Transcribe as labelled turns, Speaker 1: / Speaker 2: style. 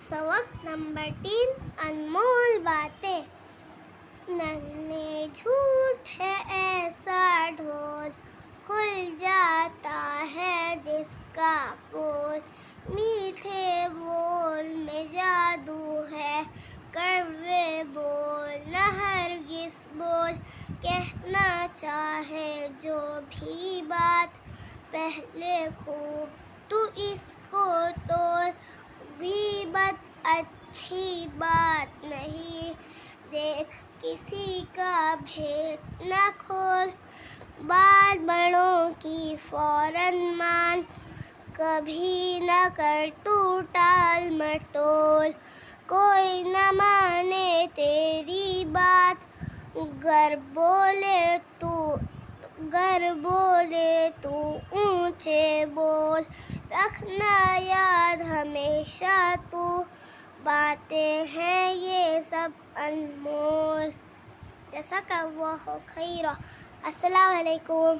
Speaker 1: सबक नंबर 3 अनमोल बातें। नन्हे झूठ है ऐसा ढोल, खुल जाता है जिसका बोल। मीठे बोल में जादू है, कड़वे बोल न हरगिज़ बोल। कहना चाहे जो भी बात, पहले खूब तू इसको तोल। गीबत अच्छी बात नहीं, देख किसी का भेद न खोल। बात बड़ों की फौरन मान, कभी न कर तू टाल मटोल। कोई न माने तेरी बात, गर बोले तू ऊंचे बोल। रखना याद हमेशा तू, बातें हैं ये सब अनमोल। जज़ाकल्लाहु खैरा। अस्सलामु अलैकुम।